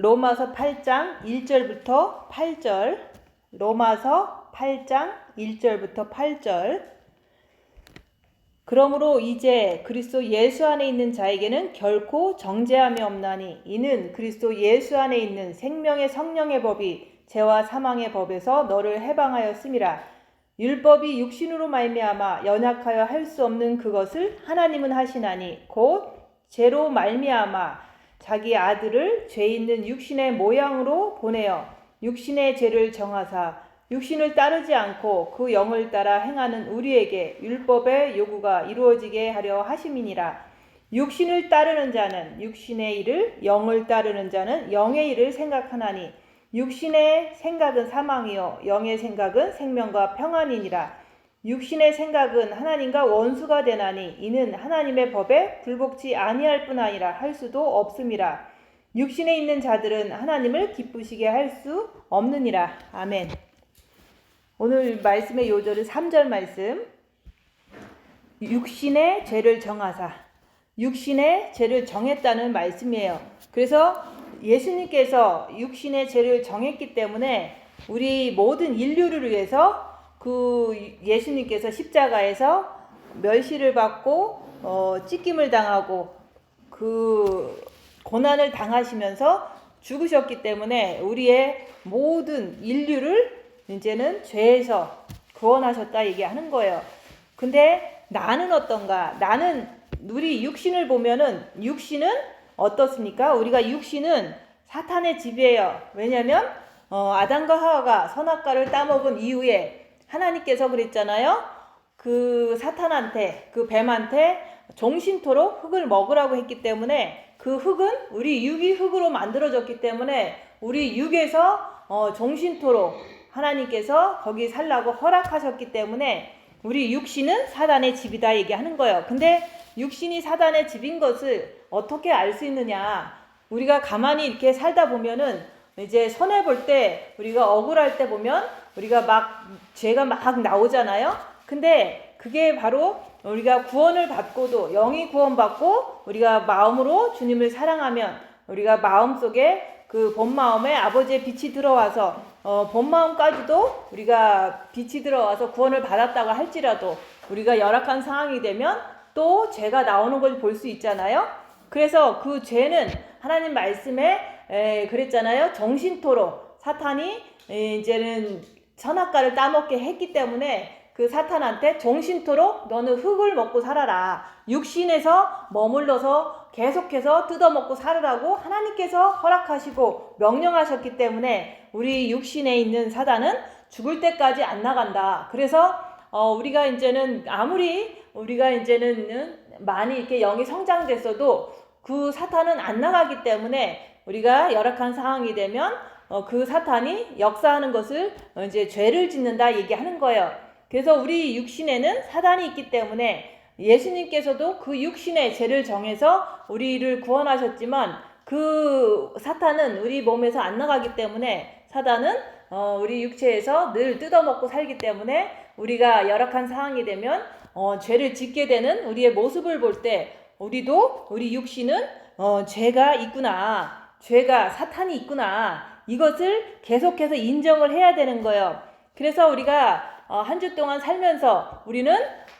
로마서 8장 1절부터 8절, 로마서 8장 1절부터 8절. 그러므로 이제 그리스도 예수 안에 있는 자에게는 결코 정죄함이 없나니 이는 그리스도 예수 안에 있는 생명의 성령의 법이 죄와 사망의 법에서 너를 해방하였음이라. 율법이 육신으로 말미암아 연약하여 할 수 없는 그것을 하나님은 하시나니 곧 죄로 말미암아 자기 아들을 죄 있는 육신의 모양으로 보내어 육신의 죄를 정하사 육신을 따르지 않고 그 영을 따라 행하는 우리에게 율법의 요구가 이루어지게 하려 하심이니라. 육신을 따르는 자는 육신의 일을, 영을 따르는 자는 영의 일을 생각하나니 육신의 생각은 사망이요 영의 생각은 생명과 평안이니라. 육신의 생각은 하나님과 원수가 되나니 이는 하나님의 법에 굴복치 아니할 뿐 아니라 할 수도 없음이라. 육신에 있는 자들은 하나님을 기쁘시게 할 수 없느니라. 아멘. 오늘 말씀의 요절은 3절 말씀. 육신의 죄를 정하사. 육신의 죄를 정했다는 말씀이에요. 그래서 예수님께서 육신의 죄를 정했기 때문에 우리 모든 인류를 위해서 그 예수님께서 십자가에서 멸시를 받고 찢김을 당하고 그 고난을 당하시면서 죽으셨기 때문에 우리의 모든 인류를 이제는 죄에서 구원하셨다 얘기하는 거예요. 근데 나는 어떤가? 나는 우리 육신을 보면은 육신은 어떻습니까? 우리가 육신은 사탄의 집이에요. 왜냐하면 아담과 하와가 선악과를 따먹은 이후에 하나님께서 그랬잖아요. 그 사탄한테, 그 뱀한테 종신토록 흙을 먹으라고 했기 때문에 그 흙은 우리 육이 흙으로 만들어졌기 때문에 우리 육에서 종신토록 하나님께서 거기 살라고 허락하셨기 때문에 우리 육신은 사단의 집이다 얘기하는 거예요. 근데 육신이 사단의 집인 것을 어떻게 알 수 있느냐? 우리가 가만히 이렇게 살다 보면은 이제 손해 볼 때 우리가 억울할 때 보면 우리가 막 죄가 막 나오잖아요. 근데 그게 바로 우리가 구원을 받고도 영이 구원받고 우리가 마음으로 주님을 사랑하면 우리가 마음속에 그 본 마음에 아버지의 빛이 들어와서 본 마음까지도 우리가 빛이 들어와서 구원을 받았다고 할지라도 우리가 열악한 상황이 되면 또 죄가 나오는 걸 볼 수 있잖아요. 그래서 그 죄는 하나님 말씀에 그랬잖아요. 정신토록 사탄이 이제는 선악과를 따먹게 했기 때문에 그 사탄한테 정신토록 너는 흙을 먹고 살아라. 육신에서 머물러서 계속해서 뜯어먹고 살으라고 하나님께서 허락하시고 명령하셨기 때문에 우리 육신에 있는 사단은 죽을 때까지 안 나간다. 그래서 우리가 이제는 아무리 우리가 이제는 많이 이렇게 영이 성장됐어도 그 사탄은 안 나가기 때문에 우리가 열악한 상황이 되면 그 사탄이 역사하는 것을 이제 죄를 짓는다 얘기하는 거예요. 그래서 우리 육신에는 사단이 있기 때문에 예수님께서도 그 육신의 죄를 정해서 우리를 구원하셨지만 그 사탄은 우리 몸에서 안 나가기 때문에 사단은 우리 육체에서 늘 뜯어먹고 살기 때문에 우리가 열악한 상황이 되면 죄를 짓게 되는 우리의 모습을 볼 때 우리도 우리 육신은 죄가 있구나. 죄가 사탄이 있구나. 이것을 계속해서 인정을 해야 되는 거예요. 그래서 우리가 한 주 동안 살면서 우리는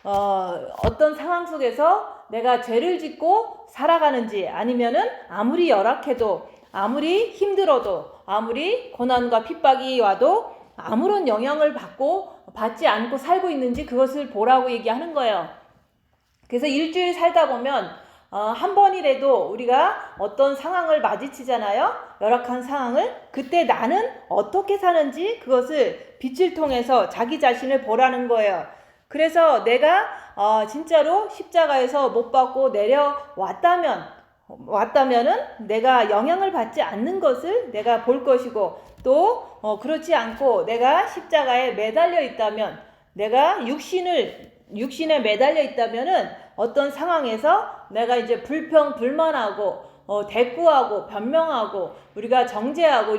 어떤 상황 속에서 내가 죄를 짓고 살아가는지 아니면은 아무리 열악해도 아무리 힘들어도 아무리 고난과 핍박이 와도 아무런 영향을 받지 않고 살고 있는지 그것을 보라고 얘기하는 거예요. 그래서 일주일 살다 보면 한 번이라도 우리가 어떤 상황을 마주치잖아요. 열악한 상황을. 그때 나는 어떻게 사는지 그것을 빛을 통해서 자기 자신을 보라는 거예요. 그래서 내가 진짜로 십자가에서 못 박고 왔다면은 내가 영향을 받지 않는 것을 내가 볼 것이고 또 그렇지 않고 내가 십자가에 매달려 있다면 내가 육신에 매달려 있다면은 어떤 상황에서 내가 이제 불평불만하고 대꾸하고 변명하고 우리가 정죄하고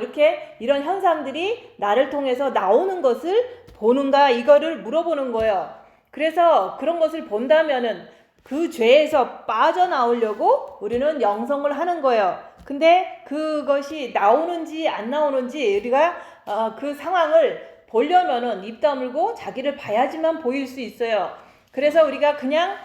이런 현상들이 나를 통해서 나오는 것을 보는가 이거를 물어보는 거예요. 그래서 그런 것을 본다면은 그 죄에서 빠져나오려고 우리는 영성을 하는 거예요. 근데 그것이 나오는지 안 나오는지 우리가 그 상황을 보려면은 입 다물고 자기를 봐야지만 보일 수 있어요. 그래서 우리가 그냥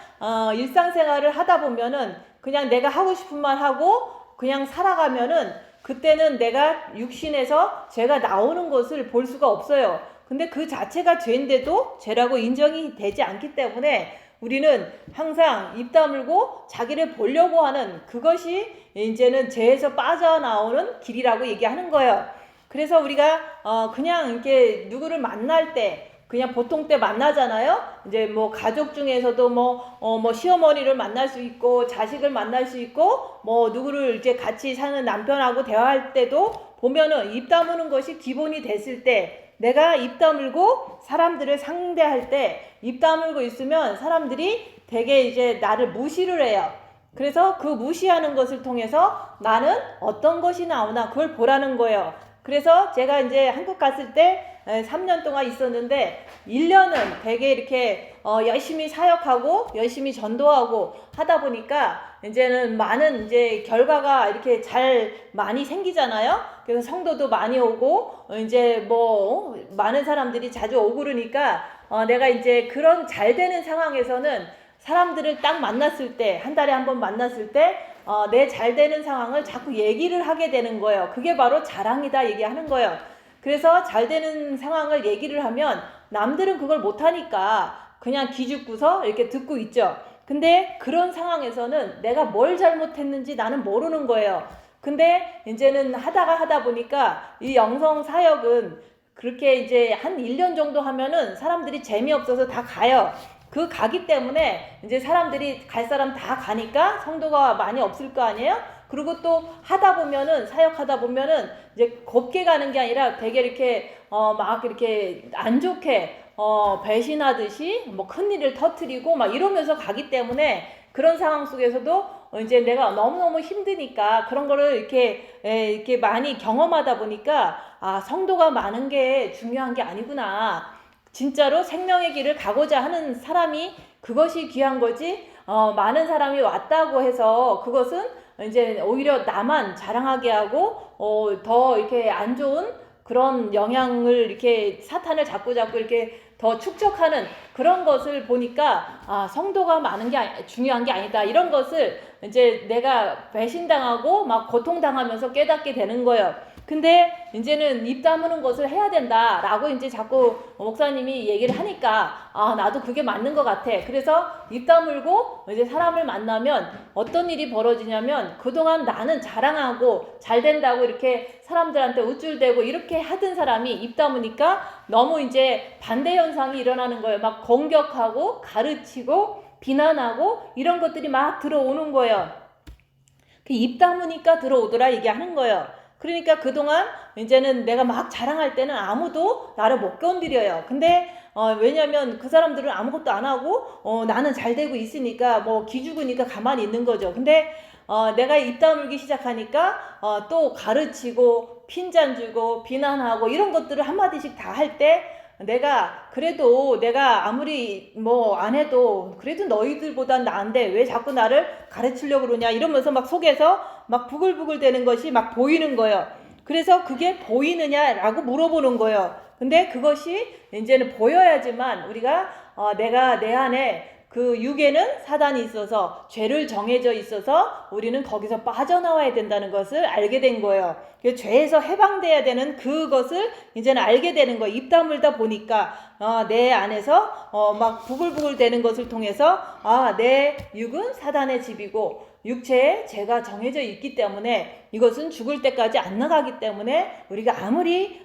일상생활을 하다 보면은 그냥 내가 하고 싶은 말 하고 그냥 살아가면은 그때는 내가 육신에서 죄가 나오는 것을 볼 수가 없어요. 근데 그 자체가 죄인데도 죄라고 인정이 되지 않기 때문에 우리는 항상 입 다물고 자기를 보려고 하는 그것이 이제는 죄에서 빠져나오는 길이라고 얘기하는 거예요. 그래서 우리가 그냥 이렇게 누구를 만날 때 그냥 보통 때 만나잖아요. 이제 뭐 가족 중에서도 뭐 시어머니를 만날 수 있고 자식을 만날 수 있고 뭐 누구를 이제 같이 사는 남편하고 대화할 때도 보면은 입 다무는 것이 기본이 됐을 때 내가 입 다물고 사람들을 상대할 때 입 다물고 있으면 사람들이 되게 이제 나를 무시를 해요. 그래서 그 무시하는 것을 통해서 나는 어떤 것이 나오나 그걸 보라는 거예요. 그래서 제가 이제 한국 갔을 때 3년 동안 있었는데 1년은 되게 이렇게 열심히 사역하고 열심히 전도하고 하다 보니까 이제는 많은 이제 결과가 이렇게 잘 많이 생기잖아요. 그래서 성도도 많이 오고 이제 뭐 많은 사람들이 자주 오고 그러니까 내가 이제 그런 잘 되는 상황에서는 사람들을 딱 만났을 때 한 달에 한 번 만났을 때 내 잘 되는 상황을 자꾸 얘기를 하게 되는 거예요. 그게 바로 자랑이다 얘기하는 거예요. 그래서 잘 되는 상황을 얘기를 하면 남들은 그걸 못하니까 그냥 기죽고서 이렇게 듣고 있죠. 근데 그런 상황에서는 내가 뭘 잘못했는지 나는 모르는 거예요. 근데 이제는 하다 보니까 이 영성 사역은 그렇게 이제 한 1년 정도 하면은 사람들이 재미없어서 다 가요. 그 가기 때문에 이제 사람들이 갈 사람 다 가니까 성도가 많이 없을 거 아니에요? 그리고 또 하다 보면은 사역하다 보면은 이제 곱게 가는 게 아니라 되게 이렇게 막 이렇게 안 좋게 배신하듯이 뭐 큰일을 터뜨리고 막 이러면서 가기 때문에 그런 상황 속에서도 이제 내가 너무너무 힘드니까 그런 거를 이렇게 많이 경험하다 보니까 성도가 많은 게 중요한 게 아니구나. 진짜로 생명의 길을 가고자 하는 사람이 그것이 귀한 거지. 많은 사람이 왔다고 해서 그것은 이제 오히려 나만 자랑하게 하고 더 이렇게 안 좋은 그런 영향을 이렇게 사탄을 자꾸 이렇게 더 축적하는 그런 것을 보니까 성도가 많은 게 중요한 게 아니다. 이런 것을 이제 내가 배신당하고 막 고통당하면서 깨닫게 되는 거예요. 근데 이제는 입 다무는 것을 해야 된다라고 이제 자꾸 목사님이 얘기를 하니까 나도 그게 맞는 것 같아. 그래서 입 다물고 이제 사람을 만나면 어떤 일이 벌어지냐면 그동안 나는 자랑하고 잘 된다고 이렇게 사람들한테 우쭐대고 이렇게 하던 사람이 입 다무니까 너무 이제 반대 현상이 일어나는 거예요. 막 공격하고 가르치고 비난하고 이런 것들이 막 들어오는 거예요. 그 입 다무니까 들어오더라 얘기하는 거예요. 그러니까 그동안 이제는 내가 막 자랑할 때는 아무도 나를 못 건드려요. 근데 왜냐면 그 사람들은 아무것도 안 하고 나는 잘 되고 있으니까 뭐 기죽으니까 가만히 있는 거죠. 근데 내가 입 다물기 시작하니까 또 가르치고 핀잔 주고 비난하고 이런 것들을 한마디씩 다 할 때 그래도 내가 아무리 뭐 안 해도 그래도 너희들보단 나은데 왜 자꾸 나를 가르치려고 그러냐 이러면서 막 속에서 막 부글부글 되는 것이 막 보이는 거예요. 그래서 그게 보이느냐라고 물어보는 거예요. 근데 그것이 이제는 보여야지만 우리가 내가 내 안에 그 육에는 사단이 있어서 죄를 정해져 있어서 우리는 거기서 빠져나와야 된다는 것을 알게 된 거예요. 죄에서 해방돼야 되는 그것을 이제는 알게 되는 거예요. 입 다물다 보니까 내 안에서 막 부글부글 되는 것을 통해서 내 육은 사단의 집이고 육체에 죄가 정해져 있기 때문에 이것은 죽을 때까지 안 나가기 때문에 우리가 아무리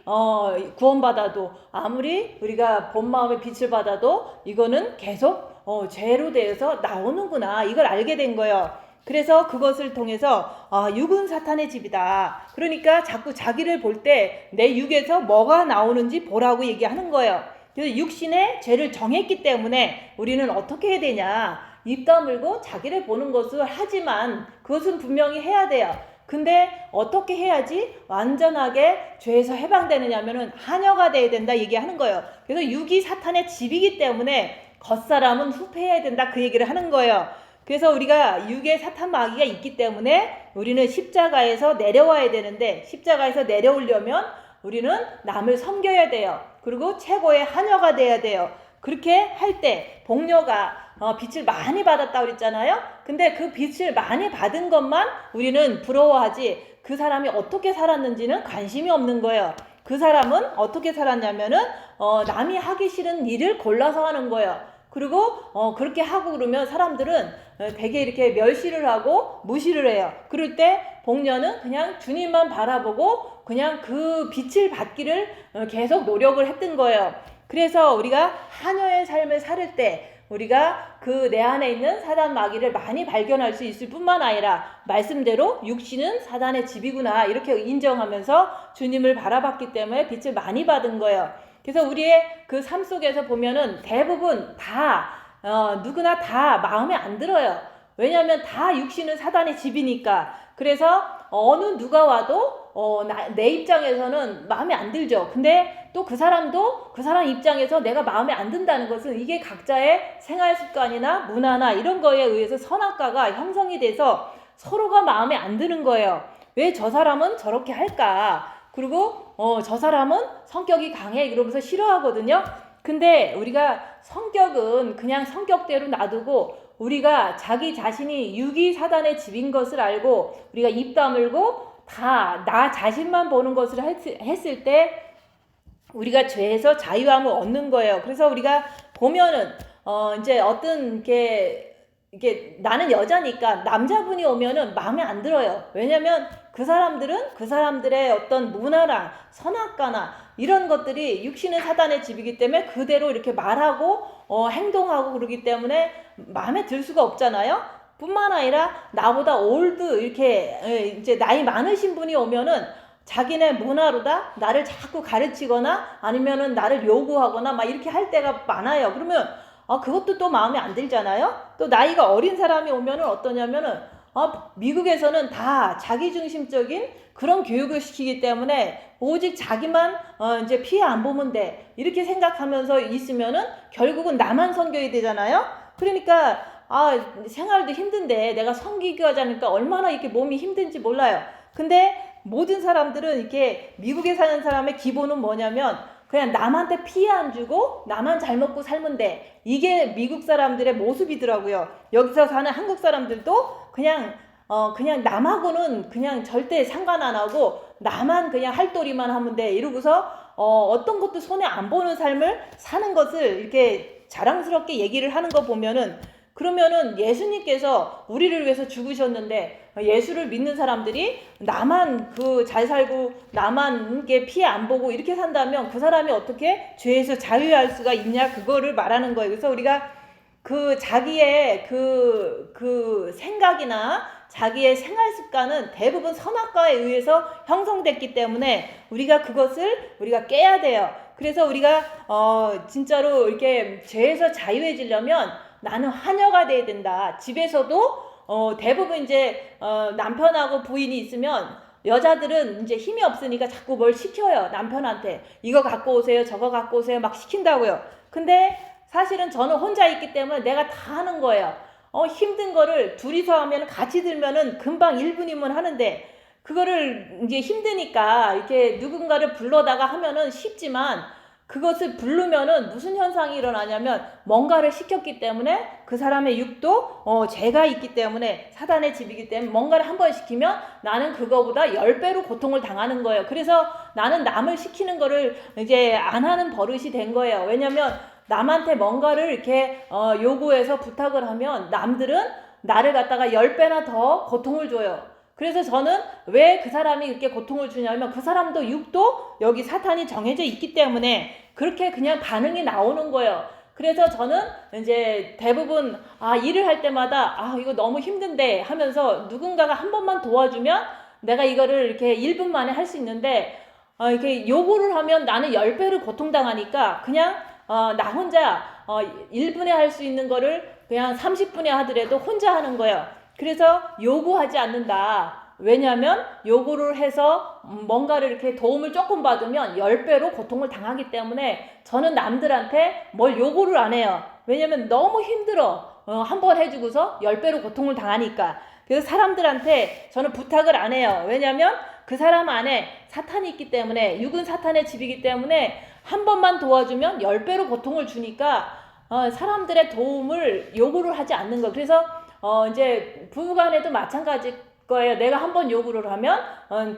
구원받아도 아무리 우리가 본 마음의 빛을 받아도 이거는 계속 죄로 되어서 나오는구나 이걸 알게 된 거예요. 그래서 그것을 통해서 육은 사탄의 집이다. 그러니까 자꾸 자기를 볼 때 내 육에서 뭐가 나오는지 보라고 얘기하는 거예요. 그래서 육신의 죄를 정했기 때문에 우리는 어떻게 해야 되냐. 입 다물고 자기를 보는 것을 하지만 그것은 분명히 해야 돼요. 근데 어떻게 해야지 완전하게 죄에서 해방되느냐면은 하녀가 돼야 된다 얘기하는 거예요. 그래서 육이 사탄의 집이기 때문에 겉사람은 후패해야 된다 그 얘기를 하는 거예요. 그래서 우리가 육의 사탄 마귀가 있기 때문에 우리는 십자가에서 내려와야 되는데, 십자가에서 내려오려면 우리는 남을 섬겨야 돼요. 그리고 최고의 하녀가 돼야 돼요. 그렇게 할 때 복녀가 빛을 많이 받았다고 그랬잖아요. 근데 그 빛을 많이 받은 것만 우리는 부러워하지, 그 사람이 어떻게 살았는지는 관심이 없는 거예요. 그 사람은 어떻게 살았냐면은 남이 하기 싫은 일을 골라서 하는 거예요. 그리고 그렇게 하고 그러면 사람들은 되게 이렇게 멸시를 하고 무시를 해요. 그럴 때 복녀는 그냥 주님만 바라보고 그냥 그 빛을 받기를 계속 노력을 했던 거예요. 그래서 우리가 하녀의 삶을 살 때 우리가 그 내 안에 있는 사단 마귀를 많이 발견할 수 있을 뿐만 아니라 말씀대로 육신은 사단의 집이구나 이렇게 인정하면서 주님을 바라봤기 때문에 빛을 많이 받은 거예요. 그래서 우리의 그 삶 속에서 보면은 대부분 다 누구나 다 마음에 안 들어요. 왜냐하면 다 육신은 사단의 집이니까. 그래서 어느 누가 와도 내 입장에서는 마음에 안 들죠. 근데 또 그 사람도 그 사람 입장에서 내가 마음에 안 든다는 것은 이게 각자의 생활 습관이나 문화나 이런 거에 의해서 선악과가 형성이 돼서 서로가 마음에 안 드는 거예요. 왜 저 사람은 저렇게 할까? 그리고 저 사람은 성격이 강해 이러면서 싫어하거든요. 근데 우리가 성격은 그냥 성격대로 놔두고 우리가 자기 자신이 육이 사단의 집인 것을 알고 우리가 입 다물고 다 나 자신만 보는 것을 했을 때 우리가 죄에서 자유함을 얻는 거예요. 그래서 우리가 보면은 이제 어떤 이게 나는 여자니까 남자분이 오면은 마음에 안 들어요. 왜냐면 그 사람들은 그 사람들의 어떤 문화나 선악과나 이런 것들이 육신은 사단의 집이기 때문에 그대로 이렇게 말하고 행동하고 그러기 때문에 마음에 들 수가 없잖아요. 뿐만 아니라 나보다 올드 이렇게 이제 나이 많으신 분이 오면은 자기네 문화로다 나를 자꾸 가르치거나 아니면은 나를 요구하거나 막 이렇게 할 때가 많아요. 그러면 그것도 또 마음에 안 들잖아요. 또 나이가 어린 사람이 오면은 어떠냐면은 미국에서는 다 자기중심적인 그런 교육을 시키기 때문에 오직 자기만 이제 피해 안 보면 돼 이렇게 생각하면서 있으면은 결국은 나만 섬겨야 되잖아요. 그러니까 생활도 힘든데 내가 섬기기 하자니까 얼마나 이렇게 몸이 힘든지 몰라요. 근데 모든 사람들은 이렇게 미국에 사는 사람의 기본은 뭐냐면 그냥 남한테 피해 안 주고 나만 잘 먹고 살면 돼. 이게 미국 사람들의 모습이더라고요. 여기서 사는 한국 사람들도 그냥 남하고는 그냥 절대 상관 안 하고 나만 그냥 할도리만 하면 돼. 이러고서 어떤 것도 손에 안 보는 삶을 사는 것을 이렇게 자랑스럽게 얘기를 하는 거 보면은 그러면은 예수님께서 우리를 위해서 죽으셨는데 예수를 믿는 사람들이 나만 잘 살고 나만 피해 안 보고 이렇게 산다면 그 사람이 어떻게 죄에서 자유할 수가 있냐 그거를 말하는 거예요. 그래서 우리가 그 자기의 그 생각이나 자기의 생활 습관은 대부분 선악과에 의해서 형성됐기 때문에 우리가 그것을 우리가 깨야 돼요. 그래서 우리가 진짜로 이렇게 죄에서 자유해지려면 나는 하녀가 돼야 된다. 집에서도 대부분 이제 남편하고 부인이 있으면 여자들은 이제 힘이 없으니까 자꾸 뭘 시켜요. 남편한테 이거 갖고 오세요 저거 갖고 오세요 막 시킨다고요. 근데 사실은 저는 혼자 있기 때문에 내가 다 하는 거예요. 힘든 거를 둘이서 하면 같이 들면은 금방 1분이면 하는데 그거를 이제 힘드니까 이렇게 누군가를 불러다가 하면은 쉽지만 그것을 부르면은 무슨 현상이 일어나냐면 뭔가를 시켰기 때문에 그 사람의 육도 죄가 있기 때문에 사단의 집이기 때문에 뭔가를 한 번 시키면 나는 그거보다 10배로 고통을 당하는 거예요. 그래서 나는 남을 시키는 거를 이제 안 하는 버릇이 된 거예요. 왜냐면 남한테 뭔가를 이렇게 요구해서 부탁을 하면 남들은 나를 갖다가 10배나 더 고통을 줘요. 그래서 저는 왜 그 사람이 이렇게 고통을 주냐면 그 사람도 육도 여기 사탄이 정해져 있기 때문에 그렇게 그냥 반응이 나오는 거예요. 그래서 저는 이제 대부분 일을 할 때마다 이거 너무 힘든데 하면서 누군가가 한 번만 도와주면 내가 이거를 이렇게 1분 만에 할 수 있는데 이렇게 요구를 하면 나는 10배를 고통당하니까 그냥 나 혼자 1분에 할 수 있는 거를 그냥 30분에 하더라도 혼자 하는 거예요. 그래서 요구하지 않는다. 왜냐하면 요구를 해서 뭔가를 이렇게 도움을 조금 받으면 10배로 고통을 당하기 때문에 저는 남들한테 뭘 요구를 안 해요. 왜냐하면 너무 힘들어. 한 번 해주고서 10배로 고통을 당하니까. 그래서 사람들한테 저는 부탁을 안 해요. 왜냐하면 그 사람 안에 사탄이 있기 때문에, 육은 사탄의 집이기 때문에 한 번만 도와주면 10배로 고통을 주니까 사람들의 도움을 요구를 하지 않는 거. 그래서 이제 부부간에도 마찬가지일 거예요. 내가 한 번 요구를 하면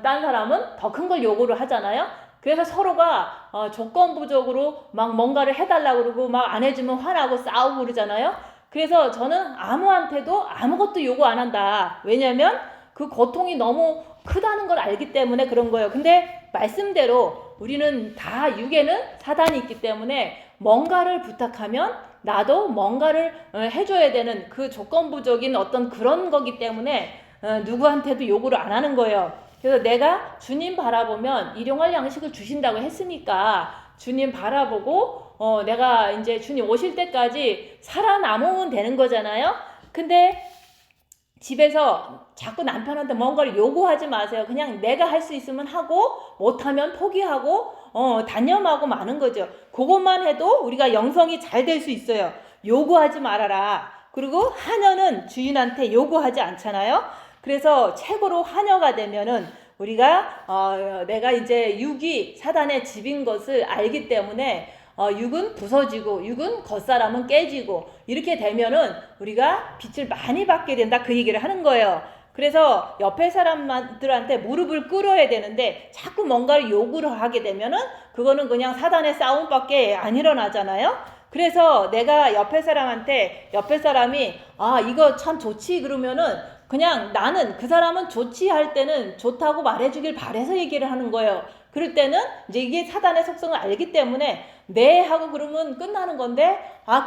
딴 사람은 더 큰 걸 요구를 하잖아요. 그래서 서로가 조건부적으로 막 뭔가를 해달라고 그러고 막 안 해주면 화나고 싸우고 그러잖아요. 그래서 저는 아무한테도 아무것도 요구 안 한다. 왜냐면 그 고통이 너무 크다는 걸 알기 때문에 그런 거예요. 근데 말씀대로 우리는 다 육에는 사단이 있기 때문에 뭔가를 부탁하면 나도 뭔가를 해줘야 되는 그 조건부적인 어떤 그런 거기 때문에 누구한테도 요구를 안 하는 거예요. 그래서 내가 주님 바라보면 일용할 양식을 주신다고 했으니까 주님 바라보고 내가 이제 주님 오실 때까지 살아남으면 되는 거잖아요. 근데 집에서 자꾸 남편한테 뭔가를 요구하지 마세요. 그냥 내가 할 수 있으면 하고 못하면 포기하고 단념하고 마는 거죠. 그것만 해도 우리가 영성이 잘 될 수 있어요. 요구하지 말아라. 그리고 하녀는 주인한테 요구하지 않잖아요. 그래서 최고로 하녀가 되면은 우리가 내가 이제 육이 사단의 집인 것을 알기 때문에 육은 부서지고 육은 겉사람은 깨지고 이렇게 되면은 우리가 빛을 많이 받게 된다, 그 얘기를 하는 거예요. 그래서 옆에 사람들한테 무릎을 꿇어야 되는데 자꾸 뭔가를 요구를 하게 되면은 그거는 그냥 사단의 싸움밖에 안 일어나잖아요. 그래서 내가 옆에 사람이 이거 참 좋지 그러면은 그냥 나는 그 사람은 좋지 할 때는 좋다고 말해주길 바래서 얘기를 하는 거예요. 그럴 때는 이제 이게 사단의 속성을 알기 때문에 네 하고 그러면 끝나는 건데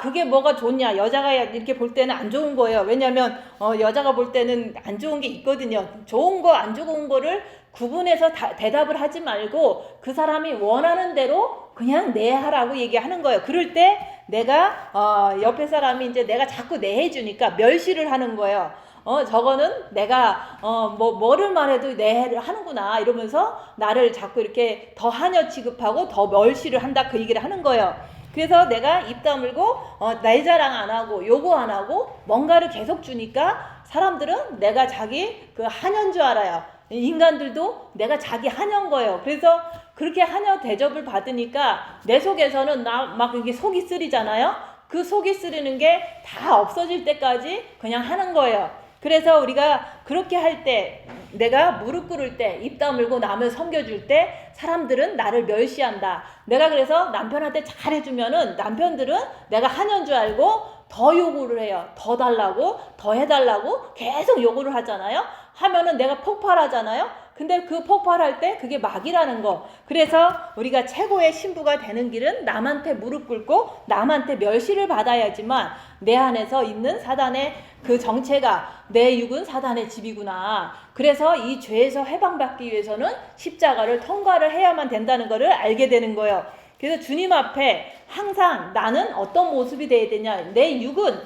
그게 뭐가 좋냐, 여자가 이렇게 볼 때는 안 좋은 거예요. 왜냐면 여자가 볼 때는 안 좋은 게 있거든요. 좋은 거 안 좋은 거를 구분해서 대답을 하지 말고 그 사람이 원하는 대로 그냥 네 하라고 얘기하는 거예요. 그럴 때 내가 옆에 사람이 이제 내가 자꾸 네 해주니까 멸시를 하는 거예요. 저거는 내가 뭐를 말해도 내를 하는구나 이러면서 나를 자꾸 이렇게 더 하녀 취급하고 더 멸시를 한다, 그 얘기를 하는 거예요. 그래서 내가 입 다물고 내 자랑 안 하고 요구 안 하고 뭔가를 계속 주니까 사람들은 내가 자기 그 하녀인 줄 알아요. 인간들도 내가 자기 하녀인 거예요. 그래서 그렇게 하녀 대접을 받으니까 내 속에서는 막 이게 속이 쓰리잖아요. 그 속이 쓰리는 게 다 없어질 때까지 그냥 하는 거예요. 그래서 우리가 그렇게 할 때, 내가 무릎 꿇을 때, 입 다물고 남을 섬겨줄 때 사람들은 나를 멸시한다. 내가 그래서 남편한테 잘해주면은 남편들은 내가 하냐인 줄 알고 더 요구를 해요. 더 달라고, 더 해달라고 계속 요구를 하잖아요. 하면은 내가 폭발하잖아요. 근데 그 폭발할 때 그게 막이라는 거. 그래서 우리가 최고의 신부가 되는 길은 남한테 무릎 꿇고 남한테 멸시를 받아야지만 내 안에서 있는 사단의 그 정체가, 내 육은 사단의 집이구나. 그래서 이 죄에서 해방받기 위해서는 십자가를 통과를 해야만 된다는 것을 알게 되는 거예요. 그래서 주님 앞에 항상 나는 어떤 모습이 돼야 되냐. 내 육은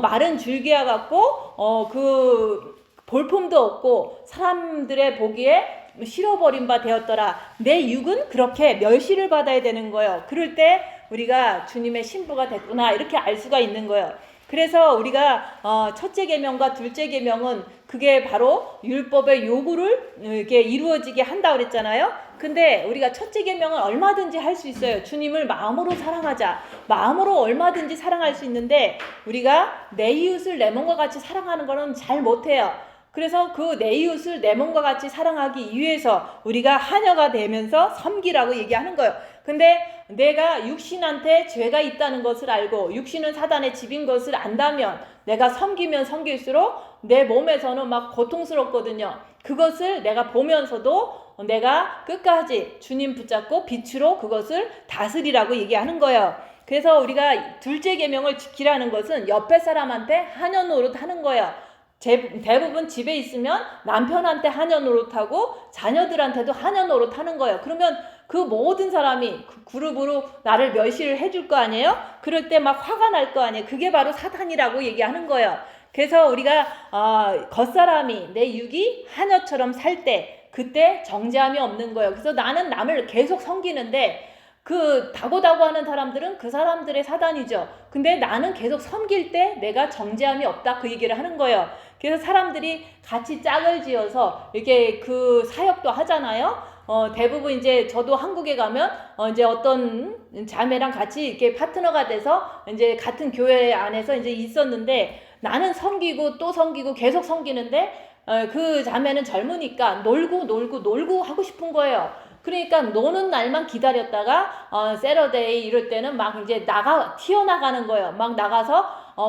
마른 줄기와 같고 그 볼품도 없고 사람들의 보기에 실어버린 바 되었더라. 내 육은 그렇게 멸시를 받아야 되는 거예요. 그럴 때 우리가 주님의 신부가 됐구나, 이렇게 알 수가 있는 거예요. 그래서 우리가 첫째 계명과 둘째 계명은 그게 바로 율법의 요구를 이렇게 이루어지게 한다 그랬잖아요. 근데 우리가 첫째 계명은 얼마든지 할 수 있어요. 주님을 마음으로 사랑하자. 마음으로 얼마든지 사랑할 수 있는데 우리가 내 이웃을 내 몸과 같이 사랑하는 거는 잘 못해요. 그래서 그 내 이웃을 내 몸과 같이 사랑하기 위해서 우리가 하녀가 되면서 섬기라고 얘기하는 거예요. 근데 내가 육신한테 죄가 있다는 것을 알고 육신은 사단의 집인 것을 안다면 내가 섬기면 섬길수록 내 몸에서는 막 고통스럽거든요. 그것을 내가 보면서도 내가 끝까지 주님 붙잡고 빛으로 그것을 다스리라고 얘기하는 거예요. 그래서 우리가 둘째 계명을 지키라는 것은 옆에 사람한테 하녀 노릇 하는 거예요. 대부분 집에 있으면 남편한테 하녀 노릇하고 자녀들한테도 하녀 노릇하는 거예요. 그러면 그 모든 사람이 그 그룹으로 나를 멸시를 해줄 거 아니에요? 그럴 때 막 화가 날 거 아니에요? 그게 바로 사탄이라고 얘기하는 거예요. 그래서 우리가 겉사람이 내 육이 하녀처럼 살 때 그때 정죄함이 없는 거예요. 그래서 나는 남을 계속 섬기는데 그 다고다고 하는 사람들은 그 사람들의 사단이죠. 근데 나는 계속 섬길 때 내가 정죄함이 없다 그 얘기를 하는 거예요. 그래서 사람들이 같이 짝을 지어서 이렇게 그 사역도 하잖아요. 대부분 이제 저도 한국에 가면 이제 어떤 자매랑 같이 이렇게 파트너가 돼서 이제 같은 교회 안에서 이제 있었는데 나는 섬기고 또 섬기고 계속 섬기는데 그 자매는 젊으니까 놀고 하고 싶은 거예요. 그러니까 노는 날만 기다렸다가 세러데이 이럴 때는 막 이제 튀어나가는 거예요. 막 나가서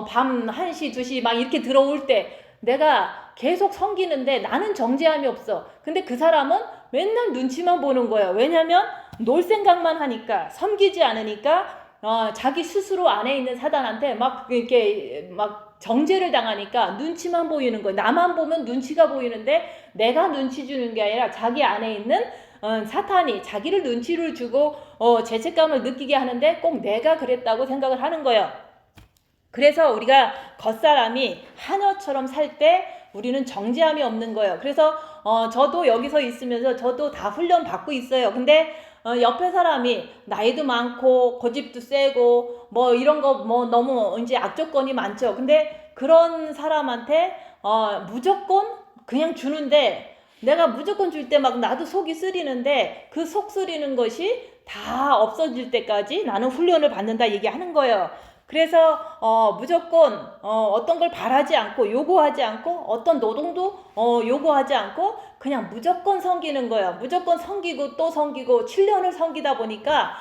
밤 1시, 2시 막 이렇게 들어올 때 내가 계속 섬기는데 나는 정죄함이 없어. 근데 그 사람은 맨날 눈치만 보는 거예요. 왜냐면 놀 생각만 하니까, 섬기지 않으니까 자기 스스로 안에 있는 사단한테 막 이렇게 막 정죄를 당하니까 눈치만 보이는 거예요. 나만 보면 눈치가 보이는데 내가 눈치 주는 게 아니라 자기 안에 있는 사탄이 자기를 눈치를 주고 죄책감을 느끼게 하는데 꼭 내가 그랬다고 생각을 하는 거예요. 그래서 우리가 겉사람이 하녀처럼 살 때 우리는 정죄함이 없는 거예요. 그래서 저도 여기서 있으면서 저도 다 훈련 받고 있어요. 근데 옆에 사람이 나이도 많고 고집도 세고 뭐 이런 거 뭐 너무 이제 악조건이 많죠. 근데 그런 사람한테 무조건 그냥 주는데 내가 무조건 줄 때 막 나도 속이 쓰리는데 그 속 쓰리는 것이 다 없어질 때까지 나는 훈련을 받는다 얘기하는 거예요. 그래서 무조건 어떤 걸 바라지 않고 요구하지 않고 어떤 노동도 요구하지 않고 그냥 무조건 섬기는 거예요. 무조건 섬기고 또 섬기고 7년을 섬기다 보니까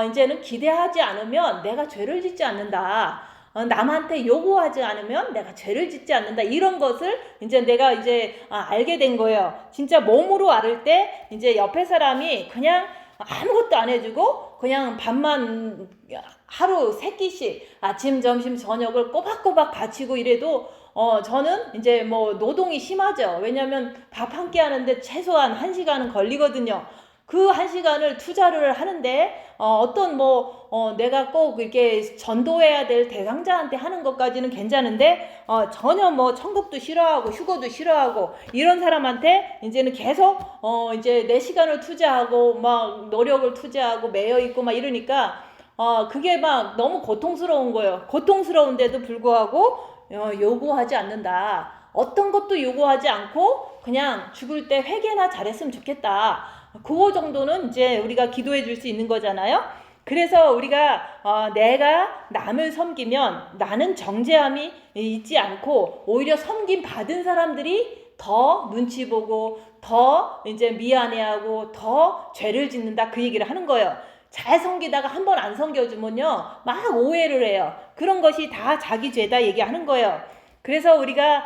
이제는 기대하지 않으면 내가 죄를 짓지 않는다. 남한테 요구하지 않으면 내가 죄를 짓지 않는다. 이런 것을 이제 내가 이제 알게 된 거예요. 진짜 몸으로 알을 때 이제 옆에 사람이 그냥 아무것도 안 해주고 그냥 밥만 하루 3끼씩 아침, 점심, 저녁을 꼬박꼬박 바치고 이래도 저는 이제 뭐 노동이 심하죠. 왜냐면 밥 한 끼 하는데 최소한 1시간은 걸리거든요. 그 1시간을 투자를 하는데 어떤 내가 꼭 이렇게 전도해야 될 대상자한테 하는 것까지는 괜찮은데 전혀 뭐 천국도 싫어하고 휴거도 싫어하고 이런 사람한테 이제는 계속 이제 내 시간을 투자하고 막 노력을 투자하고 매여 있고 막 이러니까 그게 막 너무 고통스러운 거예요. 고통스러운데도 불구하고 요구하지 않는다. 어떤 것도 요구하지 않고 그냥 죽을 때 회개나 잘했으면 좋겠다. 그거 정도는 이제 우리가 기도해 줄 수 있는 거잖아요. 그래서 우리가 내가 남을 섬기면 나는 정죄함이 있지 않고 오히려 섬김 받은 사람들이 더 눈치 보고 더 이제 미안해하고 더 죄를 짓는다 그 얘기를 하는 거예요. 잘 섬기다가 한 번 안 섬겨주면요 막 오해를 해요. 그런 것이 다 자기 죄다 얘기하는 거예요. 그래서 우리가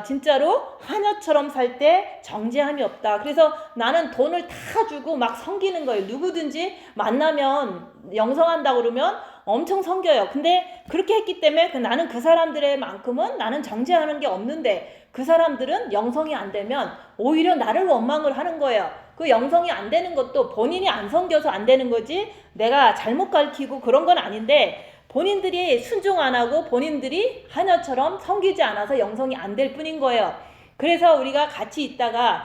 진짜로 하녀처럼 살 때 정죄함이 없다. 그래서 나는 돈을 다 주고 막 섬기는 거예요. 누구든지 만나면 영성한다고 그러면 엄청 섬겨요. 근데 그렇게 했기 때문에 나는 그 사람들의 만큼은 나는 정죄하는 게 없는데 그 사람들은 영성이 안 되면 오히려 나를 원망을 하는 거예요. 그 영성이 안 되는 것도 본인이 안 섬겨서 안 되는 거지 내가 잘못 가르치고 그런 건 아닌데 본인들이 순종 안 하고 본인들이 하녀처럼 섬기지 않아서 영성이 안 될 뿐인 거예요. 그래서 우리가 같이 있다가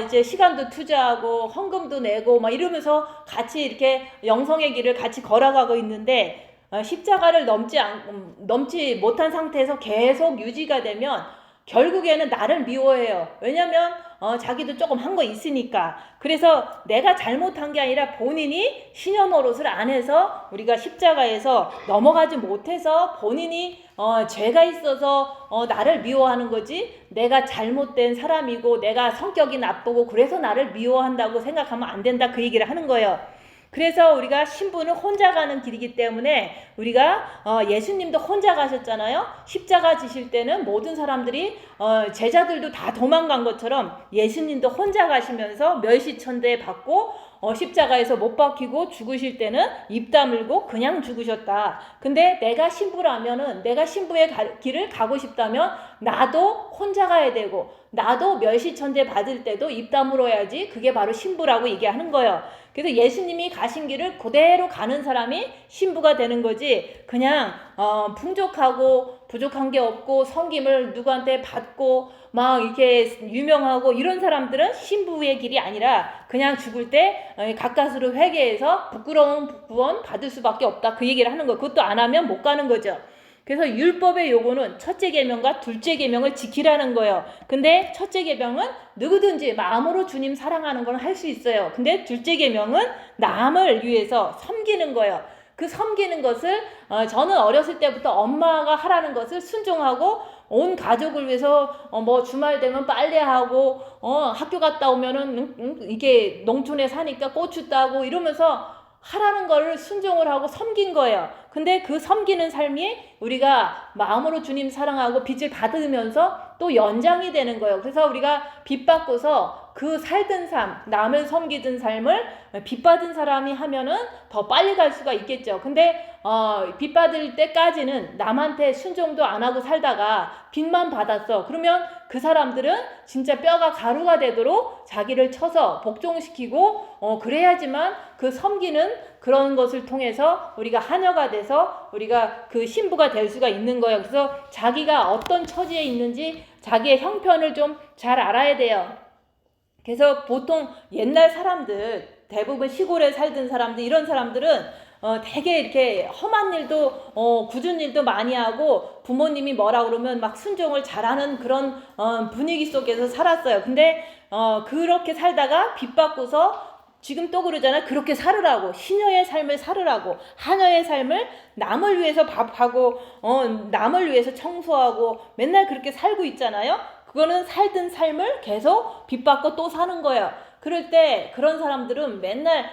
이제 시간도 투자하고 헌금도 내고 막 이러면서 같이 이렇게 영성의 길을 같이 걸어가고 있는데 십자가를 넘지 못한 상태에서 계속 유지가 되면 결국에는 나를 미워해요. 왜냐면 자기도 조금 한 거 있으니까. 그래서 내가 잘못한 게 아니라 본인이 신여 노릇을 안 해서 우리가 십자가에서 넘어가지 못해서 본인이 죄가 있어서 나를 미워하는 거지 내가 잘못된 사람이고 내가 성격이 나쁘고 그래서 나를 미워한다고 생각하면 안 된다 그 얘기를 하는 거예요. 그래서 우리가 신부는 혼자 가는 길이기 때문에 우리가 예수님도 혼자 가셨잖아요. 십자가 지실 때는 모든 사람들이 제자들도 다 도망간 것처럼 예수님도 혼자 가시면서 멸시천대 받고 십자가에서 못 박히고 죽으실 때는 입 다물고 그냥 죽으셨다. 근데 내가 신부라면은 내가 신부의 길을 가고 싶다면 나도 혼자 가야 되고 나도 멸시천대 받을 때도 입 다물어야지. 그게 바로 신부라고 얘기하는 거예요. 그래서 예수님이 가신 길을 그대로 가는 사람이 신부가 되는 거지 그냥 풍족하고 부족한 게 없고 섬김을 누구한테 받고 막 이렇게 유명하고 이런 사람들은 신부의 길이 아니라 그냥 죽을 때 가까스로 회개해서 부끄러운 구원 받을 수밖에 없다. 그 얘기를 하는 거예요. 그것도 안 하면 못 가는 거죠. 그래서 율법의 요구는 첫째 계명과 둘째 계명을 지키라는 거예요. 근데 첫째 계명은 누구든지 마음으로 주님 사랑하는 건 할 수 있어요. 근데 둘째 계명은 남을 위해서 섬기는 거예요. 그 섬기는 것을 저는 어렸을 때부터 엄마가 하라는 것을 순종하고 온 가족을 위해서 뭐 주말 되면 빨래하고 학교 갔다 오면은 이게 농촌에 사니까 고추 따고 이러면서 하라는 거를 순종을 하고 섬긴 거예요. 근데 그 섬기는 삶이 우리가 마음으로 주님 사랑하고 빚을 받으면서 또 연장이 되는 거예요. 그래서 우리가 빚 받고서 그 살던 삶, 남을 섬기던 삶을 빚 받은 사람이 하면은 더 빨리 갈 수가 있겠죠. 근데 빚 받을 때까지는 남한테 순종도 안 하고 살다가 빚만 받았어. 그러면 그 사람들은 진짜 뼈가 가루가 되도록 자기를 쳐서 복종시키고 그래야지만 그 섬기는 그런 것을 통해서 우리가 하녀가 돼서 우리가 그 신부가 될 수가 있는 거예요. 그래서 자기가 어떤 처지에 있는지 자기의 형편을 좀 잘 알아야 돼요. 그래서 보통 옛날 사람들, 대부분 시골에 살던 사람들, 이런 사람들은 되게 이렇게 험한 일도 굳은 일도 많이 하고 부모님이 뭐라 그러면 막 순종을 잘하는 그런 분위기 속에서 살았어요. 근데 그렇게 살다가 빚 받고서 지금 또 그러잖아요. 그렇게 살으라고, 시녀의 삶을 살으라고, 하녀의 삶을 남을 위해서 밥하고 남을 위해서 청소하고 맨날 그렇게 살고 있잖아요. 그거는 살던 삶을 계속 빚받고 또 사는 거예요. 그럴 때 그런 사람들은 맨날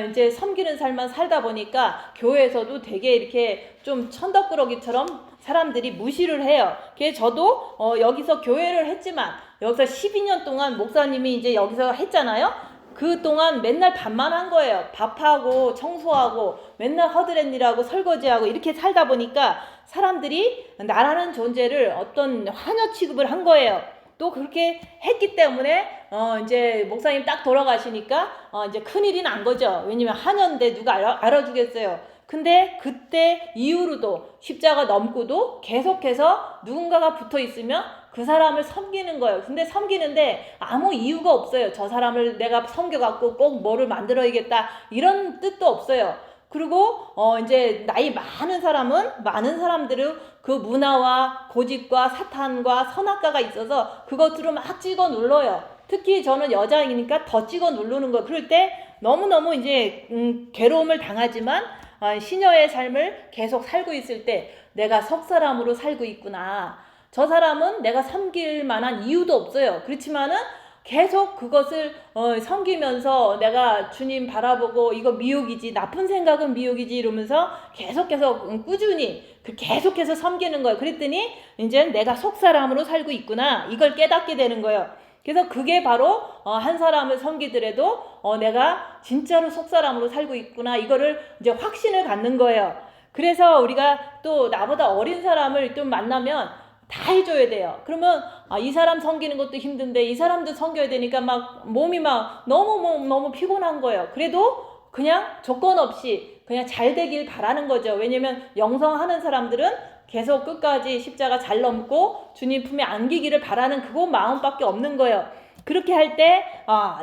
이제 섬기는 삶만 살다 보니까 교회에서도 되게 이렇게 좀 천덕꾸러기처럼 사람들이 무시를 해요. 그래서 저도 여기서 교회를 했지만 여기서 12년 동안 목사님이 이제 여기서 했잖아요. 그 동안 맨날 밥만 한 거예요. 밥하고 청소하고 맨날 허드렛 일하고 설거지하고 이렇게 살다 보니까 사람들이 나라는 존재를 어떤 하녀 취급을 한 거예요. 또 그렇게 했기 때문에 이제 목사님 딱 돌아가시니까 이제 큰일이 난 거죠. 왜냐면 하녀인데 누가 알아주겠어요. 근데 그때 이후로도 십자가 넘고도 계속해서 누군가가 붙어 있으면 그 사람을 섬기는 거예요. 근데 섬기는데 아무 이유가 없어요. 저 사람을 내가 섬겨갖고 꼭 뭐를 만들어야겠다 이런 뜻도 없어요. 그리고 이제 나이 많은 사람은 많은 사람들은 그 문화와 고집과 사탄과 선악과가 있어서 그것들을 막 찍어 눌러요. 특히 저는 여자이니까 더 찍어 누르는 거. 그럴 때 너무너무 이제 괴로움을 당하지만 시녀의 삶을 계속 살고 있을 때 내가 속사람으로 살고 있구나. 저 사람은 내가 섬길 만한 이유도 없어요. 그렇지만은 계속 그것을 섬기면서 내가 주님 바라보고 이거 미혹이지, 나쁜 생각은 미혹이지 이러면서 계속해서 꾸준히 계속해서 섬기는 거예요. 그랬더니 이제 내가 속사람으로 살고 있구나 이걸 깨닫게 되는 거예요. 그래서 그게 바로 한 사람을 섬기더라도 내가 진짜로 속사람으로 살고 있구나 이거를 이제 확신을 갖는 거예요. 그래서 우리가 또 나보다 어린 사람을 좀 만나면 다 해줘야 돼요. 그러면 이 사람 섬기는 것도 힘든데 이 사람도 섬겨야 되니까 막 몸이 막 너무 피곤한 거예요. 그래도 그냥 조건 없이 그냥 잘 되길 바라는 거죠. 왜냐면 영성하는 사람들은 계속 끝까지 십자가 잘 넘고 주님 품에 안기기를 바라는 그거 마음밖에 없는 거예요. 그렇게 할 때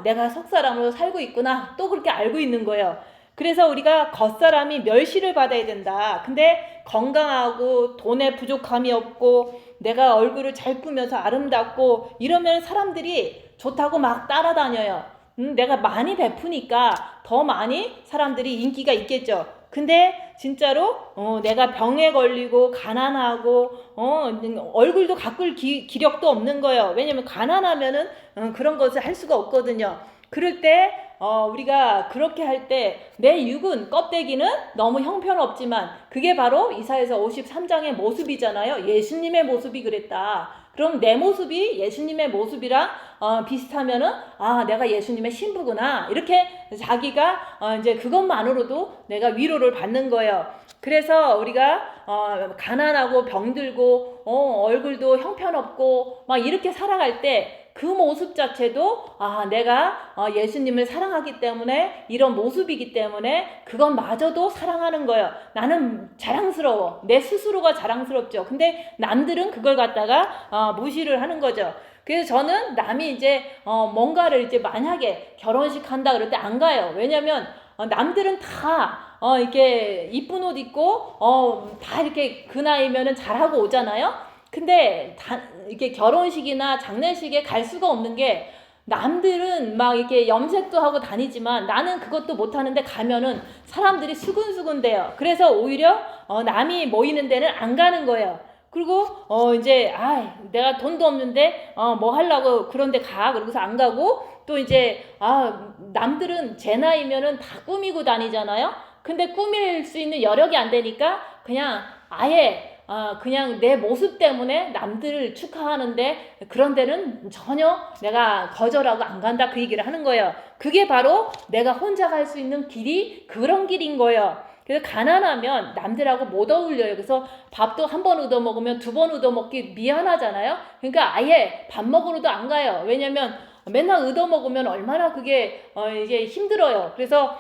내가 속사람으로 살고 있구나 또 그렇게 알고 있는 거예요. 그래서 우리가 겉사람이 멸시를 받아야 된다. 근데 건강하고 돈에 부족함이 없고 내가 얼굴을 잘 꾸며서 아름답고 이러면 사람들이 좋다고 막 따라다녀요. 내가 많이 베푸니까 더 많이 사람들이 인기가 있겠죠. 근데 진짜로 내가 병에 걸리고 가난하고 얼굴도 가꿀 기력도 없는 거예요. 왜냐면 가난하면은 그런 것을 할 수가 없거든요. 그럴 때 우리가 그렇게 할 때 내 육은 껍데기는 너무 형편없지만 그게 바로 이사야서 53장의 모습이잖아요. 예수님의 모습이 그랬다. 그럼 내 모습이 예수님의 모습이랑 비슷하면은 내가 예수님의 신부구나 이렇게 자기가 이제 그것만으로도 내가 위로를 받는 거예요. 그래서 우리가 가난하고 병들고 얼굴도 형편없고 막 이렇게 살아갈 때 그 모습 자체도 내가 예수님을 사랑하기 때문에 이런 모습이기 때문에 그건 마저도 사랑하는 거예요. 나는 자랑스러워. 내 스스로가 자랑스럽죠. 근데 남들은 그걸 갖다가 무시를 하는 거죠. 그래서 저는 남이 이제 뭔가를 이제 만약에 결혼식 한다 그럴 때 안 가요. 왜냐면 남들은 다 이렇게 이쁜 옷 입고 다 이렇게 그 나이면은 잘하고 오잖아요. 근데 이렇게 결혼식이나 장례식에 갈 수가 없는 게 남들은 막 이렇게 염색도 하고 다니지만 나는 그것도 못하는데 가면은 사람들이 수근수근대요. 그래서 오히려 남이 모이는 데는 안 가는 거예요. 그리고 이제 내가 돈도 없는데 뭐 하려고 그런데 가 그러고서 안 가고 또 이제 남들은 제 나이면은 다 꾸미고 다니잖아요. 근데 꾸밀 수 있는 여력이 안 되니까 그냥 아예 그냥 내 모습 때문에 남들을 축하하는데 그런 데는 전혀 내가 거절하고 안 간다 그 얘기를 하는 거예요. 그게 바로 내가 혼자 갈 수 있는 길이 그런 길인 거예요. 그래서 가난하면 남들하고 못 어울려요. 그래서 밥도 한 번 얻어 먹으면 두 번 얻어 먹기 미안하잖아요. 그러니까 아예 밥 먹으러도 안 가요. 왜냐면 맨날 얻어 먹으면 얼마나 그게 이게 힘들어요. 그래서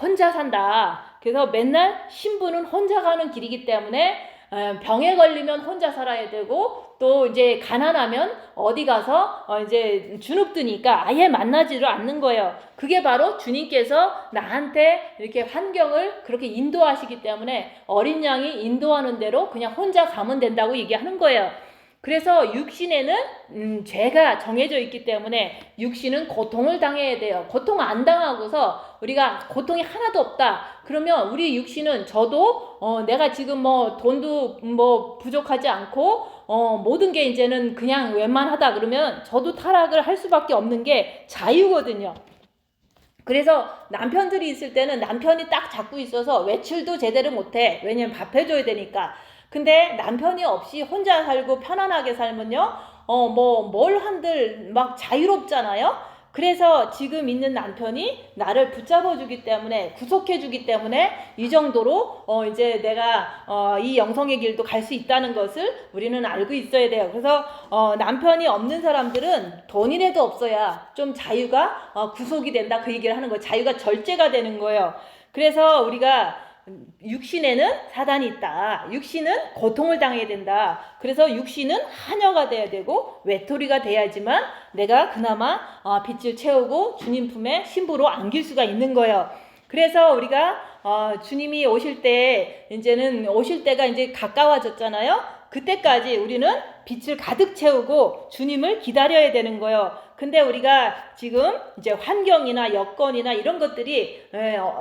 혼자 산다. 그래서 맨날 신부는 혼자 가는 길이기 때문에 병에 걸리면 혼자 살아야 되고 또 이제 가난하면 어디 가서 이제 주눅드니까 아예 만나지를 않는 거예요. 그게 바로 주님께서 나한테 이렇게 환경을 그렇게 인도하시기 때문에 어린 양이 인도하는 대로 그냥 혼자 가면 된다고 얘기하는 거예요. 그래서 육신에는 죄가 정해져 있기 때문에 육신은 고통을 당해야 돼요. 고통 안 당하고서 우리가 고통이 하나도 없다. 그러면 우리 육신은 저도 내가 지금 뭐 돈도 뭐 부족하지 않고 모든 게 이제는 그냥 웬만하다 그러면 저도 타락을 할 수밖에 없는 게 자유거든요. 그래서 남편들이 있을 때는 남편이 딱 잡고 있어서 외출도 제대로 못해. 왜냐면 밥 해줘야 되니까. 근데 남편이 없이 혼자 살고 편안하게 살면요, 뭘 한들 막 자유롭잖아요. 그래서 지금 있는 남편이 나를 붙잡아주기 때문에, 구속해주기 때문에 이 정도로 이제 내가 이 영성의 길도 갈 수 있다는 것을 우리는 알고 있어야 돼요. 그래서 남편이 없는 사람들은 돈이라도 없어야 좀 자유가 구속이 된다 그 얘기를 하는 거예요. 자유가 절제가 되는 거예요. 그래서 우리가 육신에는 사단이 있다. 육신은 고통을 당해야 된다. 그래서 육신은 하녀가 돼야 되고 외톨이가 돼야지만 내가 그나마 빛을 채우고 주님 품에 신부로 안길 수가 있는 거예요. 그래서 우리가 주님이 오실 때 이제는 오실 때가 이제 가까워졌잖아요. 그때까지 우리는 빛을 가득 채우고 주님을 기다려야 되는 거예요. 근데 우리가 지금 이제 환경이나 여건이나 이런 것들이